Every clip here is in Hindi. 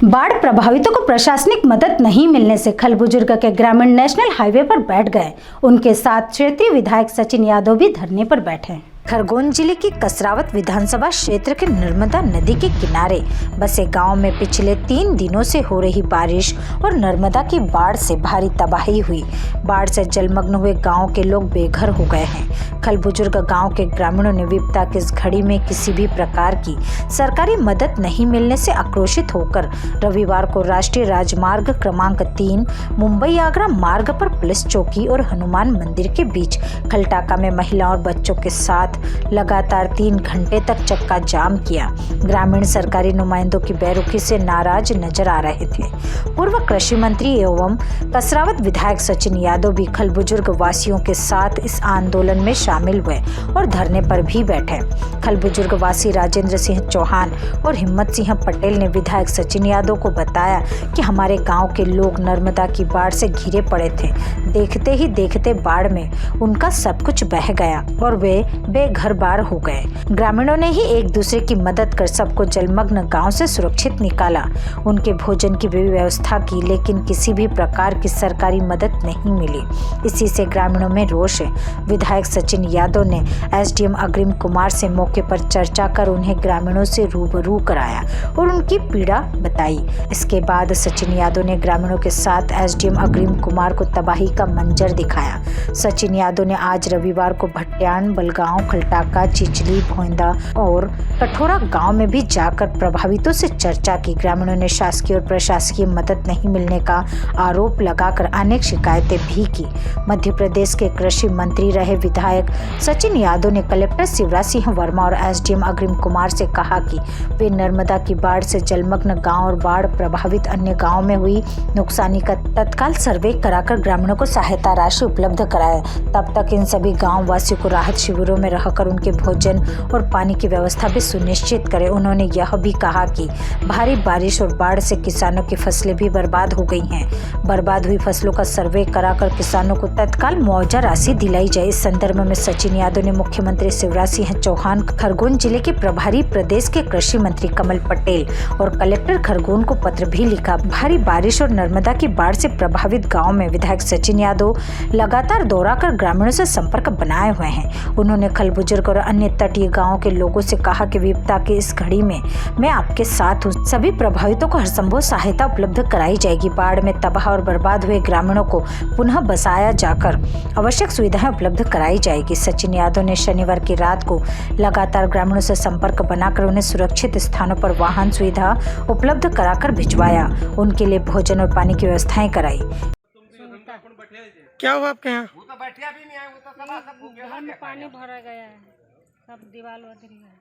बाढ़ प्रभावितों को प्रशासनिक मदद नहीं मिलने से खल बुजुर्ग के ग्रामीण नेशनल हाईवे पर बैठ गए। उनके साथ क्षेत्रीय विधायक सचिन यादव भी धरने पर बैठे। खरगोन जिले की कसरावत विधानसभा क्षेत्र के नर्मदा नदी के किनारे बसे गांव में पिछले 3 दिनों से हो रही बारिश और नर्मदा की बाढ़ से भारी तबाही हुई। बाढ़ से जलमग्न हुए गांव के लोग बेघर हो गए हैं। खल बुजुर्ग गांव के ग्रामीणों ने विपदा की इस घड़ी में किसी भी प्रकार की सरकारी मदद नहीं मिलने से आक्रोशित होकर रविवार को राष्ट्रीय राजमार्ग क्रमांक 3 मुंबई आगरा मार्ग पर पुलिस चौकी और हनुमान मंदिर के बीच खलटाका में महिलाओं और बच्चों के साथ लगातार 3 घंटे तक चक्का जाम किया। ग्रामीण सरकारी नुमाइंदों की बेरुखी से नाराज नजर आ रहे थे। पूर्व कृषि मंत्री एवं कसरावत विधायक सचिन यादव भी खल बुजुर्ग वासियों के साथ इस आंदोलन में शामिल हुए और धरने पर भी बैठे। खल बुजुर्ग वासी राजेंद्र सिंह चौहान और हिम्मत सिंह पटेल ने विधायक सचिन यादव को बताया कि हमारे गांव के लोग नर्मदा की बाढ़ से घिरे पड़े थे। देखते ही देखते बाढ़ में उनका सब कुछ बह गया और वे बेघर बार हो गए। ग्रामीणों ने ही एक दूसरे की मदद कर सबको जलमग्न गांव से सुरक्षित निकाला। उनके भोजन की भी व्यवस्था की, लेकिन किसी भी प्रकार की सरकारी मदद नहीं मिली। इसी से ग्रामीणों में रोष है। विधायक सचिन यादव ने एसडीएम अग्रिम कुमार से मौके पर चर्चा कर उन्हें ग्रामीणों से रूबरू कराया और उनकी पीड़ा बताई। इसके बाद सचिन यादव ने ग्रामीणों के साथ एसडीएम अग्रिम कुमार को तबाही का मंजर दिखाया। सचिन यादव ने आज रविवार को भट्ट्यान, बलगांव, खलटाका, चिचली, भोंदा और कठोरा गांव में भी जाकर प्रभावितों से चर्चा की। ग्रामीणों ने शासकीय और प्रशासकीय मदद नहीं मिलने का आरोप लगाकर अनेक शिकायतें भी की। मध्य प्रदेश के कृषि मंत्री रहे विधायक सचिन यादव ने कलेक्टर शिवराज सिंह वर्मा और एसडीएम अग्रिम कुमार से कहा कि वे नर्मदा की बाढ़ से जलमग्न गाँव और बाढ़ प्रभावित अन्य गाँव में हुई नुकसानी का तत्काल सर्वे कराकर ग्रामीणों को सहायता राशि उपलब्ध कराए। तब तक इन सभी गाँव वासियों को राहत शिविरों में रहकर उनके भोजन और पानी की व्यवस्था भी सुनिश्चित करें। उन्होंने यह भी कहा कि भारी बारिश और बाढ़ से किसानों की फसलें भी बर्बाद हो गई हैं। बर्बाद हुई फसलों का सर्वे कराकर किसानों को तत्काल मुआवजा राशि दिलाई जाए। इस संदर्भ में सचिन यादव ने मुख्यमंत्री शिवराज सिंह चौहान, खरगोन जिले के प्रभारी प्रदेश के कृषि मंत्री कमल पटेल और कलेक्टर खरगोन को पत्र भी लिखा। भारी बारिश और नर्मदा की बाढ़ से प्रभावित गाँव में विधायक सचिन यादव लगातार दौरा कर ग्रामीणों से संपर्क बनाए हुए हैं। उन्होंने खल बुजुर्ग और अन्य तटीय गांवों के लोगों से कहा कि विपदा की इस घड़ी में मैं आपके साथ हूँ। सभी प्रभावितों को हरसंभव सहायता उपलब्ध कराई जाएगी। बाढ़ में तबाह और बर्बाद हुए ग्रामीणों को पुनः बसाया जाकर आवश्यक सुविधाएं उपलब्ध कराई जाएगी। सचिन यादव ने शनिवार की रात को लगातार ग्रामीणों से संपर्क बनाकर उन्हें सुरक्षित स्थानों पर वाहन सुविधा उपलब्ध कराकर भिजवाया। उनके लिए भोजन और पानी की व्यवस्थाएं कराई। क्या हुआ आपके यहाँ? घर में पानी भरा गया है, सब दीवार उधर है।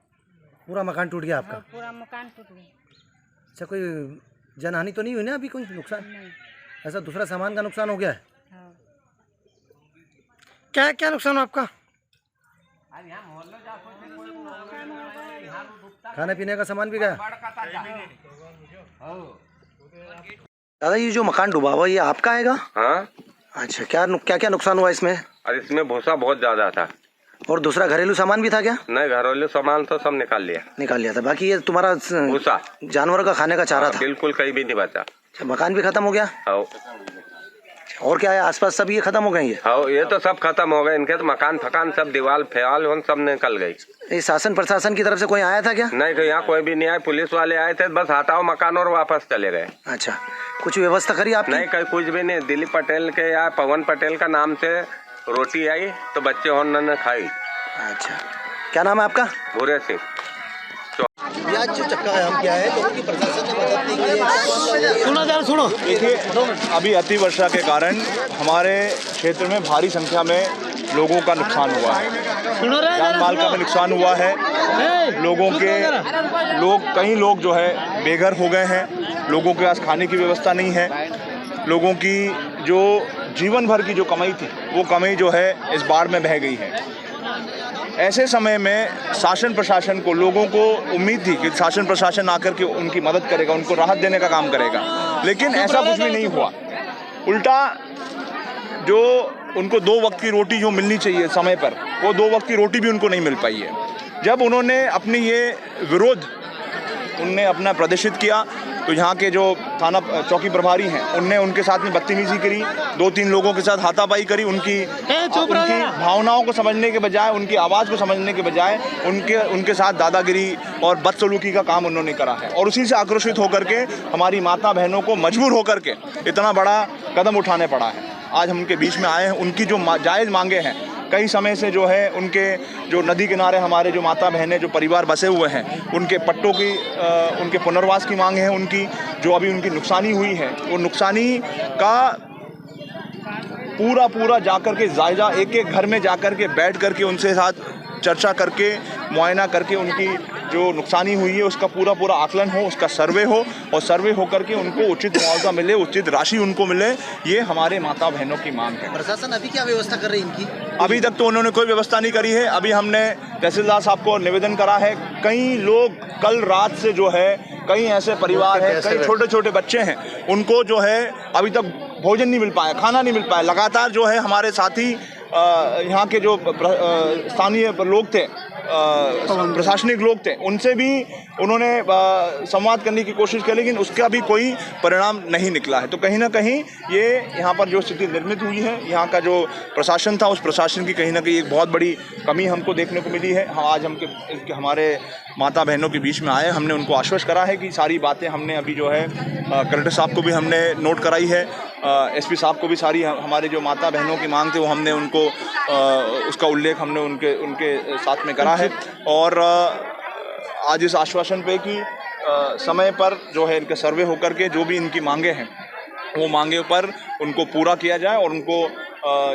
पूरा मकान टूट गया आपका? पूरा मकान टूट गया। अच्छा, कोई जनहानि तो नहीं हुई ना? अभी कोई नुकसान नहीं। ऐसा दूसरा सामान का नुकसान हो गया है? हाँ। क्या क्या नुकसान हुआ आपका? खाने पीने का सामान भी गया? दादा, ये जो मकान डूबा हुआ ये आपका आएगा? हाँ। अच्छा, क्या क्या नुकसान हुआ इसमें? और इसमें भूसा बहुत ज्यादा था। और दूसरा घरेलू सामान भी था क्या? नहीं, घरेलू सामान तो सब निकाल लिया था। बाकी ये तुम्हारा भूसा जानवर का खाने का चारा था? बिल्कुल कहीं भी नहीं बचा। मकान भी खत्म हो गया? हाँ। और क्या है आसपास सब ये खत्म हो गए? ये तो सब खत्म हो गए। इनके तो मकान फकान सब दीवार फेवाल सब निकल गई। ये शासन प्रशासन की तरफ से कोई आया था क्या? नहीं, तो यहाँ कोई भी नहीं आया। पुलिस वाले आए थे, बस हटाओ मकान और वापस चले गए। अच्छा, कुछ व्यवस्था करी आपने? नहीं, कहीं कुछ भी नहीं। दिलीप पटेल के या पवन पटेल का नाम से रोटी आई तो बच्चे उन्होंने खाई। अच्छा, क्या नाम है आपका? भूरे सिंह। आज जो चक्का जाम किया है लोगों की प्रशासन ने मदद नहीं की। सुनो देखिए, अभी अति वर्षा के कारण हमारे क्षेत्र में भारी संख्या में लोगों का नुकसान हुआ है। जान माल का भी नुकसान हुआ है। कई लोग जो है बेघर हो गए हैं। लोगों के पास खाने की व्यवस्था नहीं है। लोगों की जो जीवन भर की जो कमाई थी वो कमाई जो है इस बाढ़ में बह गई है। ऐसे समय में शासन प्रशासन को, लोगों को उम्मीद थी कि शासन प्रशासन आकर के उनकी मदद करेगा, उनको राहत देने का काम करेगा, लेकिन ऐसा कुछ भी नहीं हुआ। उल्टा जो उनको 2 वक्त की रोटी जो मिलनी चाहिए समय पर, वो 2 वक्त की रोटी भी उनको नहीं मिल पाई है। जब उन्होंने अपनी ये विरोध उनने अपना प्रदर्शित किया तो यहाँ के जो थाना चौकी प्रभारी हैं उनने उनके साथ में बदतमीजी करी, 2-3 लोगों के साथ हाथापाई करी, उनकी भावनाओं को समझने के बजाय, उनकी आवाज़ को समझने के बजाय उनके साथ दादागिरी और बदसलूकी का काम उन्होंने करा है। और उसी से आक्रोशित होकर के हमारी माता बहनों को मजबूर होकर के इतना बड़ा कदम उठाने पड़ा है। आज हम उनके बीच में आए हैं। उनकी जो जायज़ मांगे हैं, कई समय से जो है उनके जो नदी किनारे हमारे जो माता बहनें जो परिवार बसे हुए हैं, उनके पट्टों की उनके पुनर्वास की मांग है। उनकी जो अभी उनकी नुकसानी हुई है, वो नुकसानी का पूरा जाकर के जायजा एक घर में जाकर के बैठ करके उनसे साथ चर्चा करके मुआयना करके उनकी जो नुकसानी हुई है उसका पूरा आकलन हो, उसका सर्वे हो और सर्वे होकर के उनको उचित मुआवजा मिले, उचित राशि उनको मिले। ये हमारे माता बहनों की मांग है। प्रशासन अभी क्या व्यवस्था कर रही है इनकी? अभी तक तो उन्होंने कोई व्यवस्था नहीं करी है। अभी हमने तहसीलदार साहब को निवेदन करा है। कई लोग कल रात से जो है, कई ऐसे परिवार हैं, कई छोटे बच्चे हैं, उनको जो है अभी तक भोजन नहीं मिल पाया, खाना नहीं मिल पाया। लगातार जो है हमारे साथी यहाँ के जो स्थानीय लोग थे, प्रशासनिक लोग थे, उनसे भी उन्होंने संवाद करने की कोशिश की, लेकिन उसका भी कोई परिणाम नहीं निकला है। तो कहीं ना कहीं ये यहाँ पर जो स्थिति निर्मित हुई है, यहाँ का जो प्रशासन था, उस प्रशासन की कहीं ना कहीं एक बहुत बड़ी कमी हमको देखने को मिली है। आज हमारे माता बहनों के बीच में आए, हमने उनको आश्वस्त करा है कि सारी बातें हमने अभी जो है कलेक्टर साहब को भी हमने नोट कराई है, एसपी साहब को भी सारी हमारे जो माता बहनों की मांग थे वो हमने उनको उसका उल्लेख हमने उनके साथ में करा है। और आज इस आश्वासन पे कि समय पर जो है इनके सर्वे होकर के जो भी इनकी मांगे हैं वो मांगे पर उनको पूरा किया जाए और उनको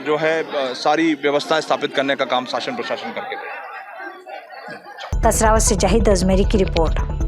जो है सारी व्यवस्था स्थापित करने का काम शासन प्रशासन करके दे। कसरावत से जाहिद अजमेरी की रिपोर्ट।